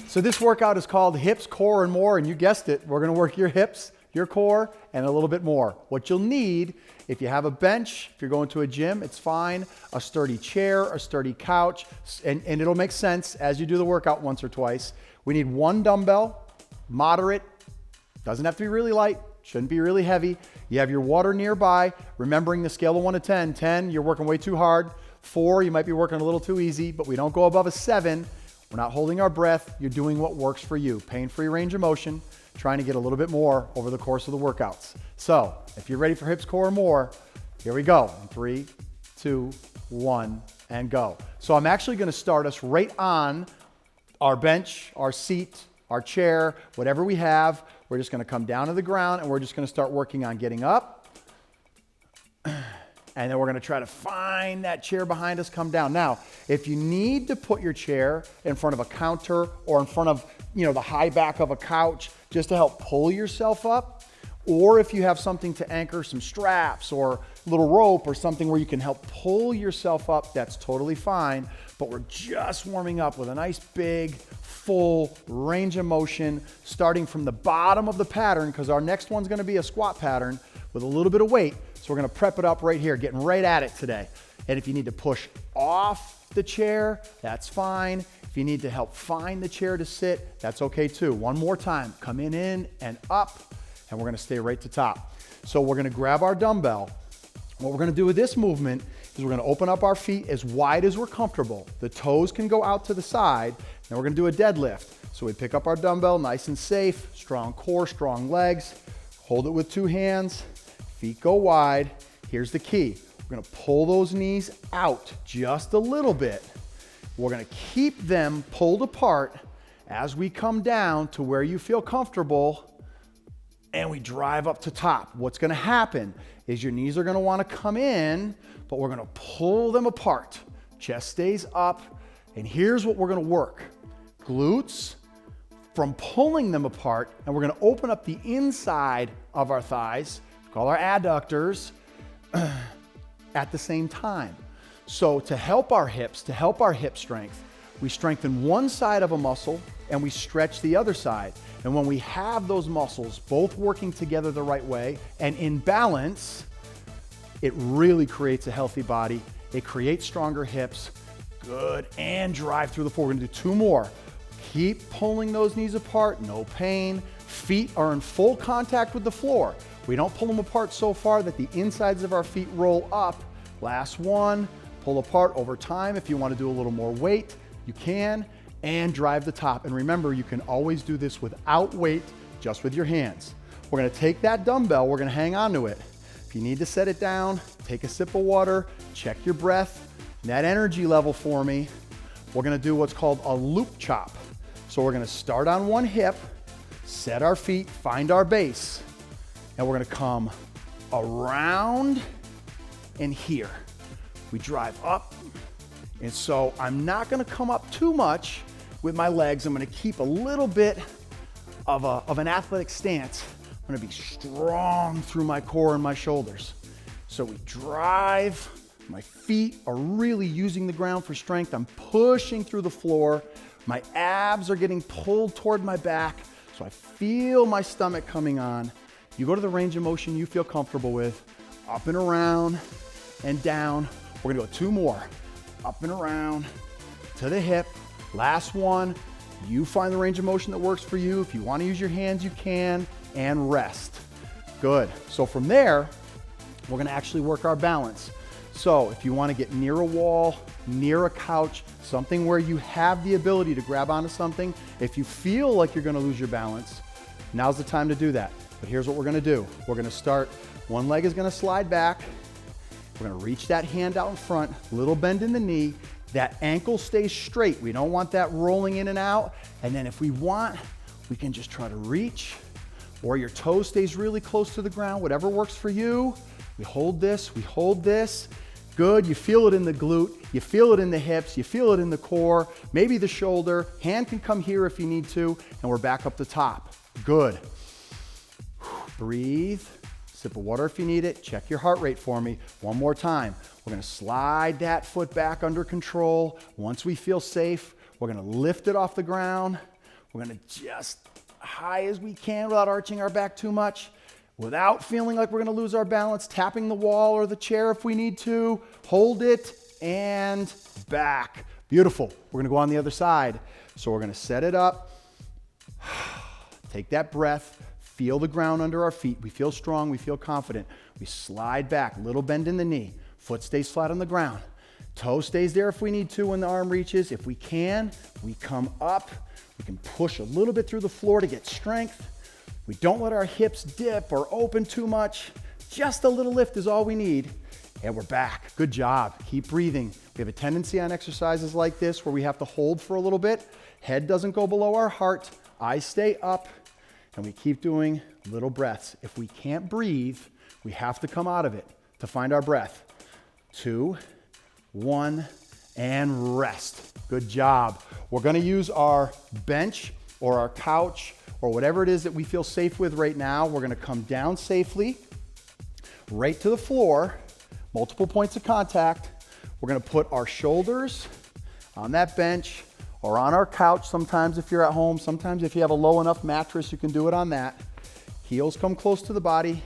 So this workout is called hips, core, and more, and you guessed it, we're gonna work your hips, your core, and a little bit more. What you'll need, if you have a bench, if you're going to a gym, it's fine, a sturdy chair, a sturdy couch, and it'll make sense as you do the workout once or twice. We need one dumbbell, moderate, doesn't have to be really light, shouldn't be really heavy. You have your water nearby, remembering the scale of 1 to 10. 10, you're working way too hard. 4, you might be working a little too easy, but we don't go above a 7. We're not holding our breath. You're doing what works for you. Pain-free range of motion, trying to get a little bit more over the course of the workouts. So if you're ready for hips, core, or more, here we go. 3, 2, 1, and go. So I'm actually gonna start us right on our bench, our seat, our chair, whatever we have. We're just gonna come down to the ground and we're just gonna start working on getting up. And then we're gonna try to find that chair behind us, come down. Now, if you need to put your chair in front of a counter or in front of, the high back of a couch just to help pull yourself up, or if you have something to anchor, some straps or a little rope or something where you can help pull yourself up, that's totally fine. But we're just warming up with a nice big, full range of motion, starting from the bottom of the pattern, because our next one's gonna be a squat pattern with a little bit of weight. So we're gonna prep it up right here, getting right at it today. And if you need to push off the chair, that's fine. If you need to help find the chair to sit, that's okay too. One more time, come in and up, and we're gonna stay right to top. So we're gonna grab our dumbbell. What we're gonna do with this movement is we're gonna open up our feet as wide as we're comfortable. The toes can go out to the side, and we're gonna do a deadlift. So we pick up our dumbbell, nice and safe, strong core, strong legs, hold it with 2 hands, feet go wide. Here's the key. We're gonna pull those knees out just a little bit. We're gonna keep them pulled apart as we come down to where you feel comfortable, and we drive up to top. What's gonna happen is your knees are gonna wanna come in, but we're gonna pull them apart. Chest stays up, and here's what we're gonna work. Glutes from pulling them apart, and we're gonna open up the inside of our thighs, call our adductors, at the same time. So to help our hips, to help our hip strength, we strengthen one side of a muscle and we stretch the other side. And when we have those muscles both working together the right way and in balance, it really creates a healthy body. It creates stronger hips. Good, and drive through the floor. We're gonna do 2 more. Keep pulling those knees apart, no pain. Feet are in full contact with the floor. We don't pull them apart so far that the insides of our feet roll up. Last one, pull apart over time. If you want to do a little more weight, you can, and drive the top. And remember, you can always do this without weight, just with your hands. We're gonna take that dumbbell, we're gonna hang on to it. If you need to set it down, take a sip of water, check your breath, that energy level for me. We're gonna do what's called a loop chop. So we're gonna start on one hip, set our feet, find our base, and we're gonna come around and here. We drive up, and so I'm not gonna come up too much with my legs. I'm gonna keep a little bit of an athletic stance. I'm gonna be strong through my core and my shoulders. So we drive, my feet are really using the ground for strength. I'm pushing through the floor. My abs are getting pulled toward my back, so I feel my stomach coming on. You go to the range of motion you feel comfortable with, up and around and down. We're gonna go 2 more. Up and around to the hip. Last one. You find the range of motion that works for you. If you wanna use your hands, you can, and rest. Good. So from there, we're gonna actually work our balance. So if you wanna get near a wall, near a couch, something where you have the ability to grab onto something, if you feel like you're gonna lose your balance, now's the time to do that. But here's what we're gonna do. We're gonna start, one leg is gonna slide back. We're gonna reach that hand out in front, little bend in the knee. That ankle stays straight. We don't want that rolling in and out. And then if we want, we can just try to reach, or your toe stays really close to the ground, whatever works for you. We hold this, we hold this. Good, you feel it in the glute, you feel it in the hips, you feel it in the core, maybe the shoulder. Hand can come here if you need to, and we're back up the top. Good. Breathe, sip of water if you need it. Check your heart rate for me. One more time. We're gonna slide that foot back under control. Once we feel safe, we're gonna lift it off the ground. We're gonna just high as we can without arching our back too much, without feeling like we're gonna lose our balance, tapping the wall or the chair if we need to. Hold it and back. Beautiful. We're gonna go on the other side. So we're gonna set it up. Take that breath. Feel the ground under our feet. We feel strong, we feel confident. We slide back, little bend in the knee. Foot stays flat on the ground. Toe stays there if we need to when the arm reaches. If we can, we come up. We can push a little bit through the floor to get strength. We don't let our hips dip or open too much. Just a little lift is all we need. And we're back. Good job. Keep breathing. We have a tendency on exercises like this where we have to hold for a little bit. Head doesn't go below our heart. Eyes stay up. And we keep doing little breaths. If we can't breathe, we have to come out of it to find our breath. 2, 1, and rest. Good job. We're gonna use our bench or our couch or whatever it is that we feel safe with right now. We're gonna come down safely, right to the floor, multiple points of contact. We're gonna put our shoulders on that bench or on our couch sometimes if you're at home. Sometimes if you have a low enough mattress, you can do it on that. Heels come close to the body,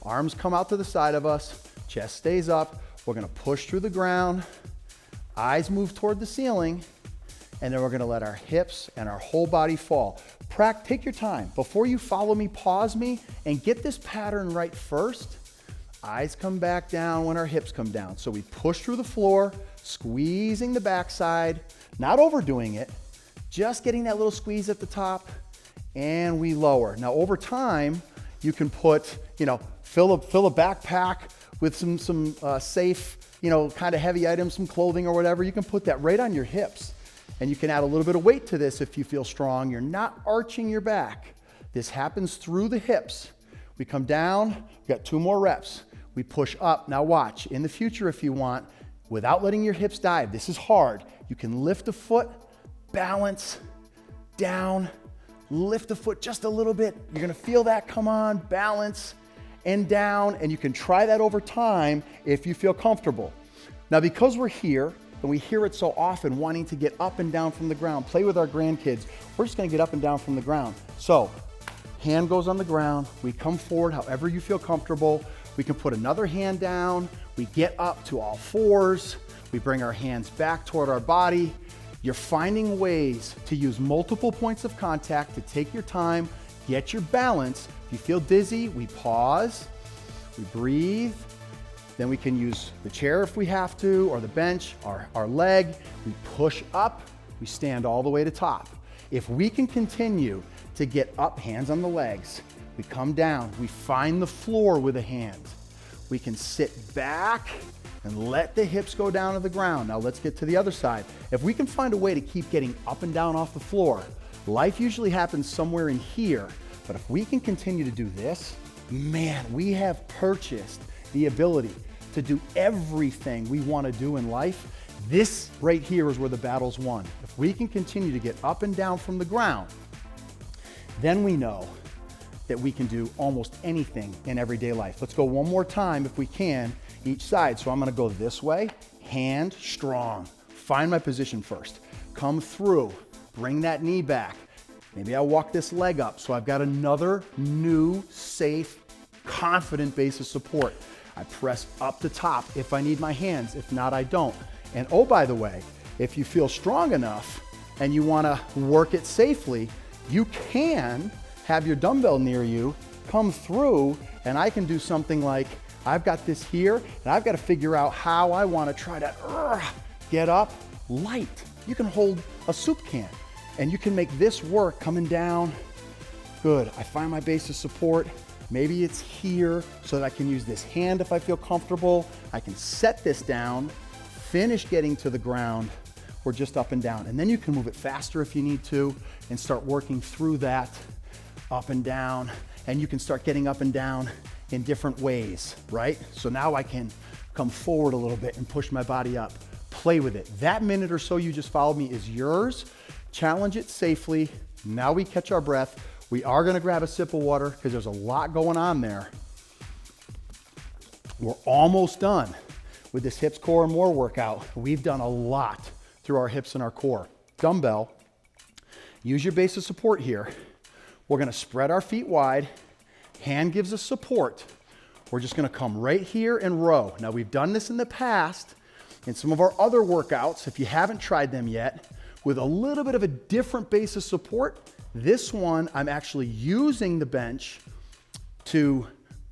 arms come out to the side of us, chest stays up. We're gonna push through the ground, eyes move toward the ceiling, and then we're gonna let our hips and our whole body fall. Take your time. Before you follow me, pause me and get this pattern right first. Eyes come back down when our hips come down. So we push through the floor, squeezing the backside, not overdoing it, just getting that little squeeze at the top, and we lower. Now over time, you can put, fill a backpack with some safe, kind of heavy items, some clothing or whatever. You can put that right on your hips. And you can add a little bit of weight to this if you feel strong. You're not arching your back. This happens through the hips. We come down, we got 2 more reps. We push up. Now watch, in the future if you want, without letting your hips dive, this is hard. You can lift a foot, balance, down, lift the foot just a little bit. You're gonna feel that come on, balance, and down, and you can try that over time if you feel comfortable. Now because we're here, and we hear it so often, wanting to get up and down from the ground, play with our grandkids, we're just gonna get up and down from the ground. So, hand goes on the ground, we come forward however you feel comfortable. We can put another hand down, we get up to all fours, we bring our hands back toward our body. You're finding ways to use multiple points of contact to take your time, get your balance. If you feel dizzy, we pause, we breathe. Then we can use the chair if we have to, or the bench, our leg. We push up, we stand all the way to top. If we can continue to get up, hands on the legs, we come down, we find the floor with a hand. We can sit back and let the hips go down to the ground. Now let's get to the other side. If we can find a way to keep getting up and down off the floor, life usually happens somewhere in here. But if we can continue to do this, man, we have purchased the ability to do everything we want to do in life. This right here is where the battle's won. If we can continue to get up and down from the ground, then we know that we can do almost anything in everyday life. Let's go one more time if we can, each side. So I'm gonna go this way, hand strong. Find my position first. Come through, bring that knee back. Maybe I'll walk this leg up so I've got another new, safe, confident base of support. I press up the top if I need my hands. If not, I don't. And oh, by the way, if you feel strong enough and you wanna work it safely, you can have your dumbbell near you, come through, and I can do something like, I've got this here, and I've got to figure out how I want to try to get up light. You can hold a soup can, and you can make this work coming down. Good, I find my base of support. Maybe it's here so that I can use this hand if I feel comfortable. I can set this down, finish getting to the ground, or just up and down. And then you can move it faster if you need to and start working through that up and down. And you can start getting up and down in different ways, right? So now I can come forward a little bit and push my body up. Play with it. That minute or so you just followed me is yours. Challenge it safely. Now we catch our breath. We are gonna grab a sip of water because there's a lot going on there. We're almost done with this hips, core, and more workout. We've done a lot through our hips and our core. Dumbbell Use your base of support here. We're gonna spread our feet wide. Hand gives us support. We're just gonna come right here and row. Now we've done this in the past in some of our other workouts, if you haven't tried them yet, with a little bit of a different base of support. This one, I'm actually using the bench to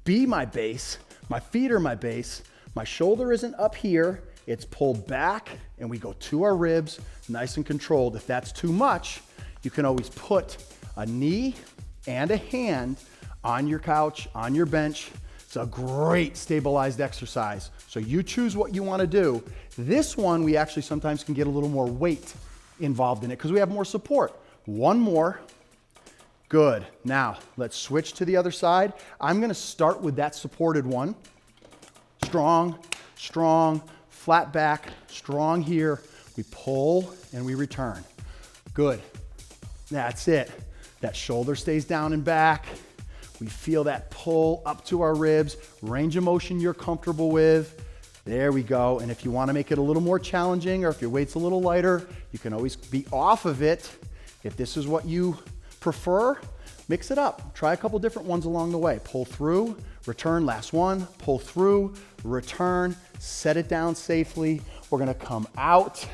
be my base. My feet are my base. My shoulder isn't up here. It's pulled back and we go to our ribs, nice and controlled. If that's too much, you can always put a knee and a hand on your couch, on your bench. It's a great stabilized exercise. So you choose what you want to do. This one, we actually sometimes can get a little more weight involved in it because we have more support. One more. Good. Now, let's switch to the other side. I'm going to start with that supported one. Strong, strong, flat back, strong here. We pull and we return. Good. That's it. That shoulder stays down and back. We feel that pull up to our ribs, range of motion you're comfortable with. There we go. And if you want to make it a little more challenging or if your weight's a little lighter, you can always be off of it. If this is what you prefer, mix it up. Try a couple different ones along the way. Pull through, return, last one, pull through, return, set it down safely. We're gonna come out.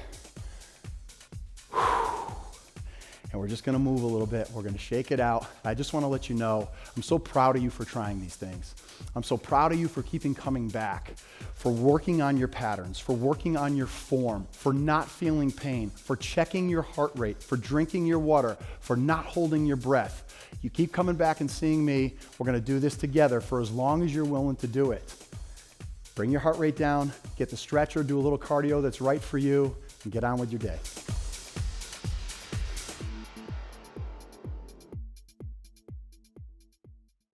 And we're just gonna move a little bit. We're gonna shake it out. I just wanna let you know, I'm so proud of you for trying these things. I'm so proud of you for keeping coming back, for working on your patterns, for working on your form, for not feeling pain, for checking your heart rate, for drinking your water, for not holding your breath. You keep coming back and seeing me. We're gonna do this together for as long as you're willing to do it. Bring your heart rate down, get the stretch or do a little cardio that's right for you, and get on with your day.